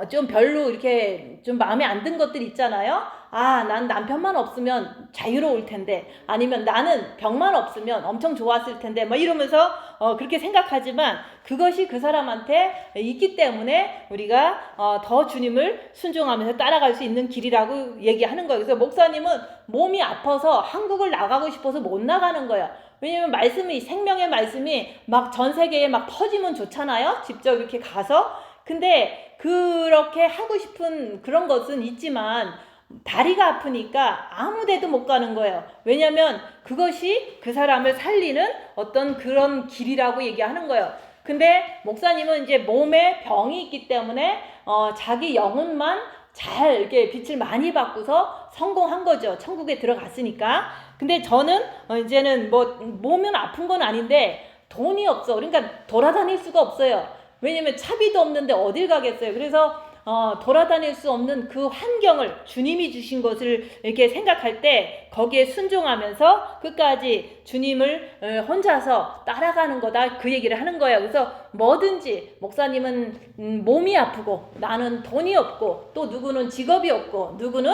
좀 별로 이렇게 좀 마음에 안 든 것들 있잖아요. 난 남편만 없으면 자유로울 텐데, 아니면 나는 병만 없으면 엄청 좋았을 텐데, 뭐 이러면서 그렇게 생각하지만 그것이 그 사람한테 있기 때문에 우리가 더 주님을 순종하면서 따라갈 수 있는 길이라고 얘기하는 거예요. 그래서 목사님은 몸이 아파서 한국을 나가고 싶어서 못 나가는 거예요. 왜냐면 말씀이, 생명의 말씀이 막 전 세계에 막 퍼지면 좋잖아요. 직접 이렇게 가서. 근데 그렇게 하고 싶은 그런 것은 있지만 다리가 아프니까 아무 데도 못 가는 거예요. 왜냐면 그것이 그 사람을 살리는 어떤 그런 길이라고 얘기하는 거예요. 근데 목사님은 이제 몸에 병이 있기 때문에 자기 영혼만 잘 이렇게 빛을 많이 받고서 성공한 거죠. 천국에 들어갔으니까. 근데 저는 이제는 뭐 몸은 아픈 건 아닌데 돈이 없어. 그러니까 돌아다닐 수가 없어요. 왜냐면 차비도 없는데 어딜 가겠어요. 그래서 돌아다닐 수 없는 그 환경을 주님이 주신 것을 이렇게 생각할 때 거기에 순종하면서 끝까지 주님을 혼자서 따라가는 거다 그 얘기를 하는 거예요. 그래서 뭐든지 목사님은 몸이 아프고 나는 돈이 없고 또 누구는 직업이 없고 누구는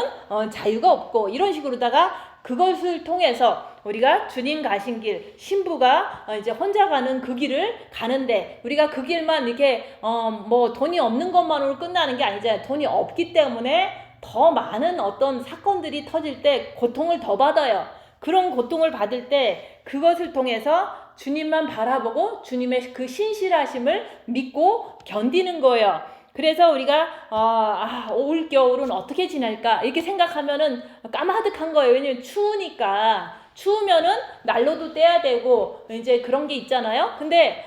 자유가 없고 이런 식으로다가 그것을 통해서 우리가 주님 가신 길, 신부가 이제 혼자 가는 그 길을 가는데 우리가 그 길만 이렇게 뭐 돈이 없는 것만으로 끝나는 게 아니잖아요. 돈이 없기 때문에 더 많은 어떤 사건들이 터질 때 고통을 더 받아요. 그런 고통을 받을 때 그것을 통해서 주님만 바라보고 주님의 그 신실하심을 믿고 견디는 거예요. 그래서 우리가 올 겨울은 어떻게 지낼까 이렇게 생각하면은 까마득한 거예요. 왜냐면 추우니까. 추우면은 난로도 떼야 되고 이제 그런 게 있잖아요. 근데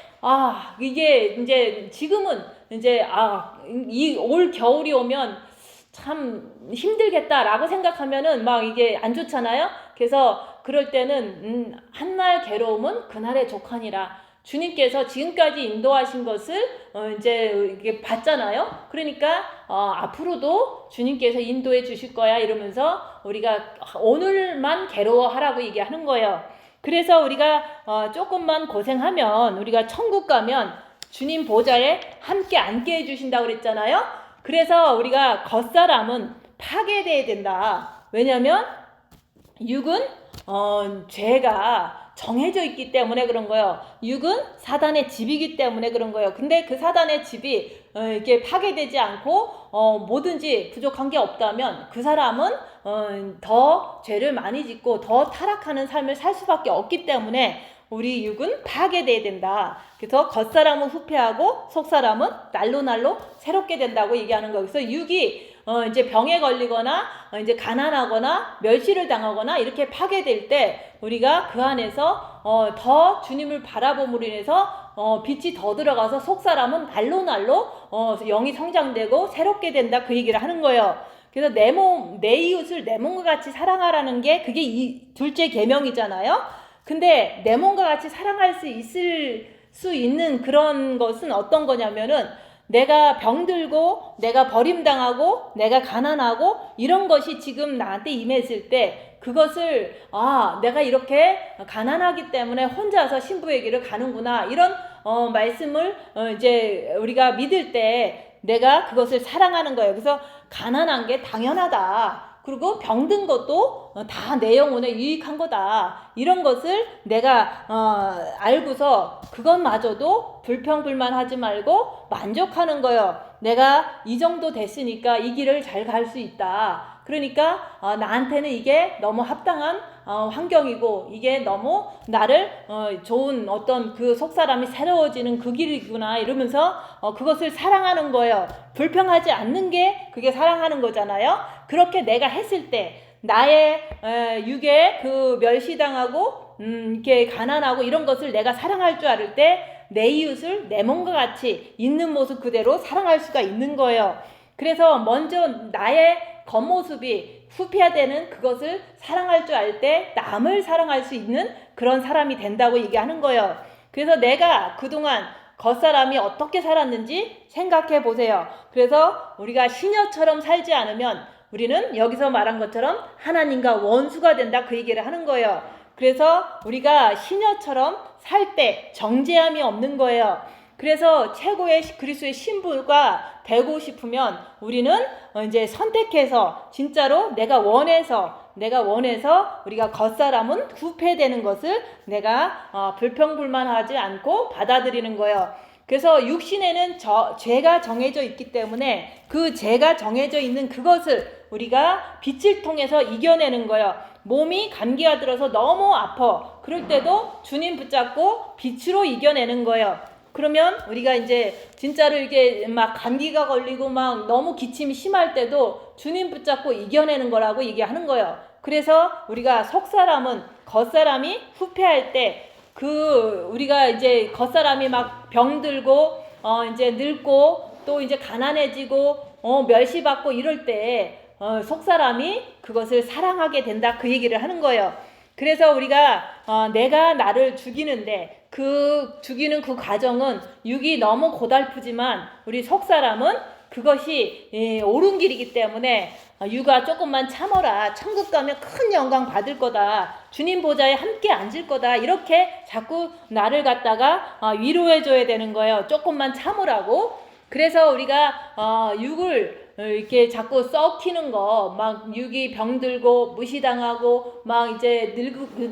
이게 이제 지금은 이제 이 올 겨울이 오면 참 힘들겠다라고 생각하면은 막 이게 안 좋잖아요. 그래서 그럴 때는 한날 괴로움은 그날의 족하니라. 주님께서 지금까지 인도하신 것을 이제 이게 봤잖아요. 그러니까 앞으로도 주님께서 인도해 주실 거야 이러면서 우리가 오늘만 괴로워하라고 얘기하는 거예요. 그래서 우리가 조금만 고생하면 우리가 천국 가면 주님 보좌에 함께 앉게 해주신다고 그랬잖아요. 그래서 우리가 겉사람은 파괴돼야 된다. 왜냐하면 육은 죄가 정해져 있기 때문에 그런 거예요. 육은 사단의 집이기 때문에 그런 거예요. 근데 그 사단의 집이 이렇게 파괴되지 않고 뭐든지 부족한 게 없다면 그 사람은 더 죄를 많이 짓고 더 타락하는 삶을 살 수밖에 없기 때문에 우리 육은 파괴돼야 된다. 그래서 겉사람은 후패하고 속사람은 날로 새롭게 된다고 얘기하는 거예요. 그래서 육이 이제 병에 걸리거나 이제 가난하거나 멸시를 당하거나 이렇게 파괴될 때 우리가 그 안에서 더 주님을 바라봄으로 인해서 빛이 더 들어가서 속사람은 날로 영이 성장되고 새롭게 된다 그 얘기를 하는 거예요. 그래서 내 이웃을 내 몸과 같이 사랑하라는 게 그게 둘째 계명이잖아요. 근데 내 몸과 같이 사랑할 수 있는 그런 것은 어떤 거냐면은 내가 병들고 내가 버림당하고 내가 가난하고 이런 것이 지금 나한테 임했을 때 그것을 내가 이렇게 가난하기 때문에 혼자서 신부의 길을 가는구나 이런 말씀을 이제 우리가 믿을 때 내가 그것을 사랑하는 거예요. 그래서 가난한 게 당연하다. 그리고 병든 것도 다 내 영혼에 유익한 거다. 이런 것을 내가 알고서 그것마저도 불평불만하지 말고 만족하는 거예요. 내가 이 정도 됐으니까 이 길을 잘 갈 수 있다. 그러니까 나한테는 이게 너무 합당한 환경이고 이게 너무 나를 좋은 어떤 그 속사람이 새로워지는 그 길이구나 이러면서 그것을 사랑하는 거예요. 불평하지 않는 게 그게 사랑하는 거잖아요. 그렇게 내가 했을 때 나의 육에 그 멸시당하고 이렇게 가난하고 이런 것을 내가 사랑할 줄 알을 때 내 이웃을 내 몸과 같이 있는 모습 그대로 사랑할 수가 있는 거예요. 그래서 먼저 나의 겉모습이 후피화되는 그것을 사랑할 줄 알 때 남을 사랑할 수 있는 그런 사람이 된다고 얘기하는 거예요. 그래서 내가 그동안 겉사람이 어떻게 살았는지 생각해 보세요. 그래서 우리가 시녀처럼 살지 않으면 우리는 여기서 말한 것처럼 하나님과 원수가 된다 그 얘기를 하는 거예요. 그래서 우리가 시녀처럼 살 때 정죄함이 없는 거예요. 그래서 최고의 그리스도의 신부가 되고 싶으면 우리는 이제 선택해서 진짜로 내가 원해서 우리가 겉사람은 후패되는 것을 내가 불평불만하지 않고 받아들이는 거예요. 그래서 육신에는 죄가 정해져 있기 때문에 그 죄가 정해져 있는 그것을 우리가 빛을 통해서 이겨내는 거예요. 몸이 감기가 들어서 너무 아파. 그럴 때도 주님 붙잡고 빛으로 이겨내는 거예요. 그러면 우리가 이제 진짜로 이게 막 감기가 걸리고 막 너무 기침이 심할 때도 주님 붙잡고 이겨내는 거라고 얘기하는 거예요. 그래서 우리가 속사람은 겉사람이 후패할 때 우리가 이제 겉사람이 막 병들고 이제 늙고 또 이제 가난해지고 멸시받고 이럴 때 속사람이 그것을 사랑하게 된다 그 얘기를 하는 거예요. 그래서 우리가 내가 나를 죽이는데 죽이는 그 과정은 육이 너무 고달프지만 우리 속사람은 그것이 옳은 길이기 때문에 육아 조금만 참어라. 천국 가면 큰 영광 받을 거다. 주님 보좌에 함께 앉을 거다. 이렇게 자꾸 나를 갖다가 위로해 줘야 되는 거예요. 조금만 참으라고. 그래서 우리가 육을 이렇게 자꾸 썩히는 거, 막 육이 병들고 무시당하고 막 이제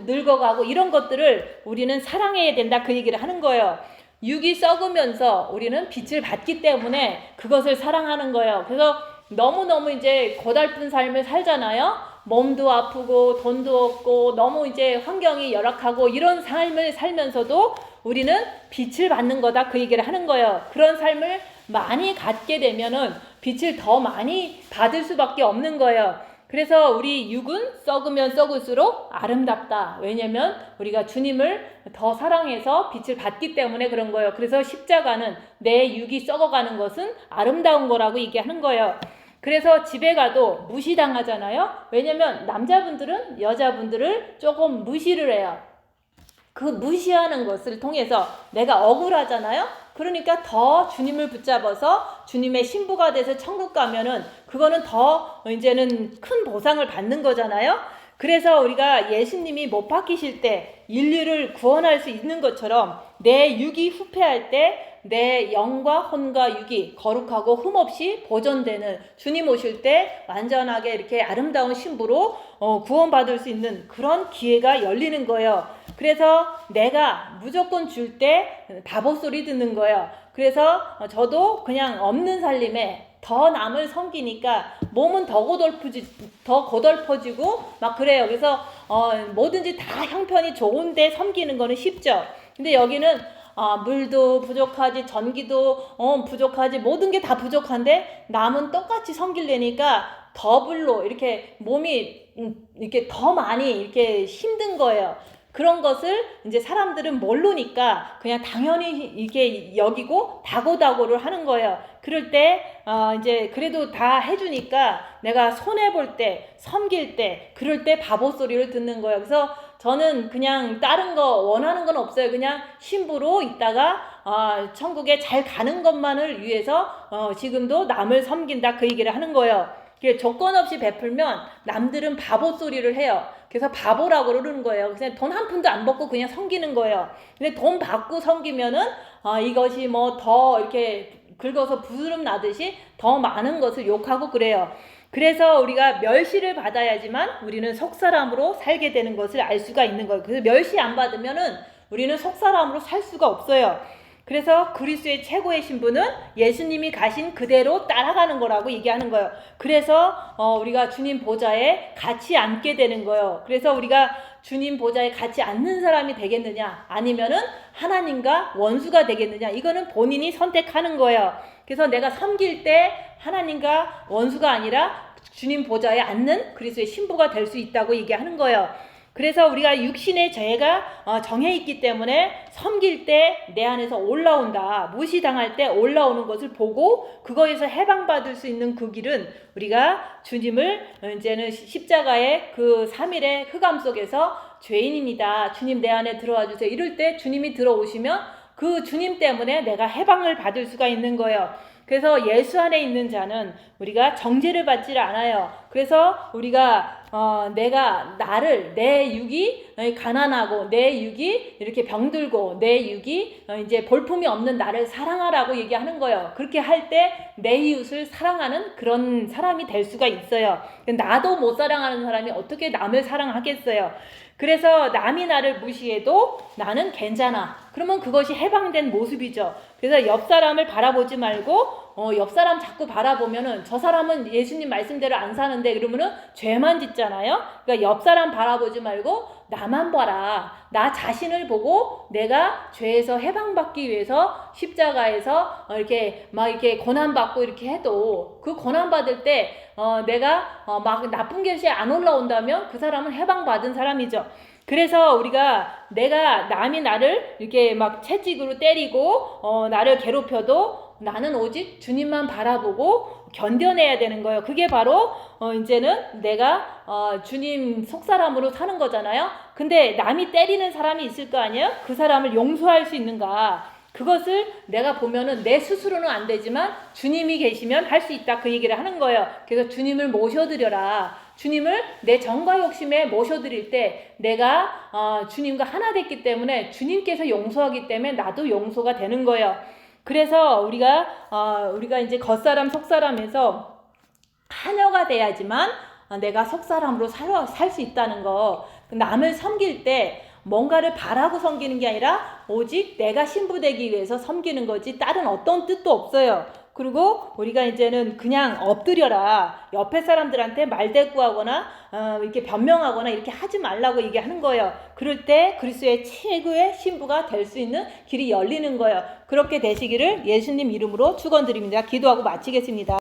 늙어가고 이런 것들을 우리는 사랑해야 된다 그 얘기를 하는 거예요. 육이 썩으면서 우리는 빛을 받기 때문에 그것을 사랑하는 거예요. 그래서 너무너무 이제 고달픈 삶을 살잖아요. 몸도 아프고 돈도 없고 너무 이제 환경이 열악하고 이런 삶을 살면서도 우리는 빛을 받는 거다 그 얘기를 하는 거예요. 그런 삶을 많이 갖게 되면은 빛을 더 많이 받을 수밖에 없는 거예요. 그래서 우리 육은 썩으면 썩을수록 아름답다. 왜냐면 우리가 주님을 더 사랑해서 빛을 받기 때문에 그런 거예요. 그래서 십자가는 내 육이 썩어가는 것은 아름다운 거라고 얘기하는 거예요. 그래서 집에 가도 무시당하잖아요. 왜냐면 남자분들은 여자분들을 조금 무시를 해요. 그 무시하는 것을 통해서 내가 억울하잖아요. 그러니까 더 주님을 붙잡아서 주님의 신부가 돼서 천국 가면은 그거는 더 이제는 큰 보상을 받는 거잖아요. 그래서 우리가 예수님이 못 박히실 때 인류를 구원할 수 있는 것처럼 내 육이 후패할 때 내 영과 혼과 육이 거룩하고 흠없이 보존되는 주님 오실 때 완전하게 이렇게 아름다운 신부로 구원받을 수 있는 그런 기회가 열리는 거예요. 그래서 내가 무조건 줄 때 바보 소리 듣는 거예요. 그래서 저도 그냥 없는 살림에 더 남을 섬기니까 몸은 더 고달퍼지고 막 그래요. 그래서 뭐든지 다 형편이 좋은데 섬기는 거는 쉽죠. 근데 여기는 물도 부족하지, 전기도 부족하지, 모든 게 다 부족한데 남은 똑같이 섬기려니까 더블로 이렇게 몸이 이렇게 더 많이 이렇게 힘든 거예요. 그런 것을 이제 사람들은 모르니까 그냥 당연히 이게 여기고 다고다고를 하는 거예요. 그럴 때 이제 그래도 다 해주니까 내가 손해볼 때, 섬길 때, 그럴 때 바보 소리를 듣는 거예요. 그래서 저는 그냥 다른 거 원하는 건 없어요. 그냥 신부로 있다가 천국에 잘 가는 것만을 위해서 지금도 남을 섬긴다 그 얘기를 하는 거예요. 조건 없이 베풀면 남들은 바보 소리를 해요. 그래서 바보라고 그러는 거예요. 그냥 돈 한 푼도 안 받고 그냥 섬기는 거예요. 근데 돈 받고 섬기면은 이것이 뭐 더 이렇게 긁어서 부스럼 나듯이 더 많은 것을 욕하고 그래요. 그래서 우리가 멸시를 받아야지만 우리는 속사람으로 살게 되는 것을 알 수가 있는 거예요. 그래서 멸시 안 받으면은 우리는 속사람으로 살 수가 없어요. 그래서 그리스도의 최고의 신부는 예수님이 가신 그대로 따라가는 거라고 얘기하는 거예요. 그래서 우리가 주님 보좌에 같이 앉게 되는 거예요. 그래서 우리가 주님 보좌에 같이 앉는 사람이 되겠느냐 아니면은 하나님과 원수가 되겠느냐 이거는 본인이 선택하는 거예요. 그래서 내가 섬길 때 하나님과 원수가 아니라 주님 보좌에 앉는 그리스도의 신부가 될 수 있다고 얘기하는 거예요. 그래서 우리가 육신의 죄가 정해 있기 때문에 섬길 때 내 안에서 올라온다. 무시당할 때 올라오는 것을 보고 그거에서 해방받을 수 있는 그 길은 우리가 주님을 이제는 십자가의 그 3일의 흑암 속에서 죄인입니다. 주님 내 안에 들어와 주세요. 이럴 때 주님이 들어오시면 그 주님 때문에 내가 해방을 받을 수가 있는 거예요. 그래서 예수 안에 있는 자는 우리가 정죄를 받지 않아요. 그래서 우리가 내가 나를 내 육이 가난하고 내 육이 이렇게 병들고 내 육이 이제 볼품이 없는 나를 사랑하라고 얘기하는 거예요. 그렇게 할 때 내 이웃을 사랑하는 그런 사람이 될 수가 있어요. 나도 못 사랑하는 사람이 어떻게 남을 사랑하겠어요. 그래서 남이 나를 무시해도 나는 괜찮아. 그러면 그것이 해방된 모습이죠. 그래서 옆 사람을 바라보지 말고 옆 사람 자꾸 바라보면은 저 사람은 예수님 말씀대로 안 사는데 그러면은 죄만 짓잖아요. 그러니까 옆 사람 바라보지 말고 나만 봐라. 나 자신을 보고 내가 죄에서 해방받기 위해서 십자가에서 이렇게 막 이렇게 고난받고 이렇게 해도 그 고난받을 때 내가 막 나쁜 것이 안 올라온다면 그 사람은 해방받은 사람이죠. 그래서 우리가 내가 남이 나를 이렇게 막 채찍으로 때리고 나를 괴롭혀도 나는 오직 주님만 바라보고 견뎌내야 되는 거예요. 그게 바로 이제는 내가 주님 속사람으로 사는 거잖아요. 근데 남이 때리는 사람이 있을 거 아니에요? 그 사람을 용서할 수 있는가? 그것을 내가 보면은 내 스스로는 안 되지만 주님이 계시면 할 수 있다 그 얘기를 하는 거예요. 그래서 주님을 모셔드려라. 주님을 내 정과 욕심에 모셔드릴 때 내가 주님과 하나 됐기 때문에 주님께서 용서하기 때문에 나도 용서가 되는 거예요. 그래서 우리가 이제 겉사람 속사람에서 하녀가 돼야지만 내가 속사람으로 살 수 있다는 거. 남을 섬길 때 뭔가를 바라고 섬기는 게 아니라 오직 내가 신부되기 위해서 섬기는 거지 다른 어떤 뜻도 없어요. 그리고 우리가 이제는 그냥 엎드려라. 옆에 사람들한테 말대꾸하거나 이렇게 변명하거나 이렇게 하지 말라고 얘기하는 거예요. 그럴 때 그리스도의 최고의 신부가 될 수 있는 길이 열리는 거예요. 그렇게 되시기를 예수님 이름으로 축원드립니다. 기도하고 마치겠습니다.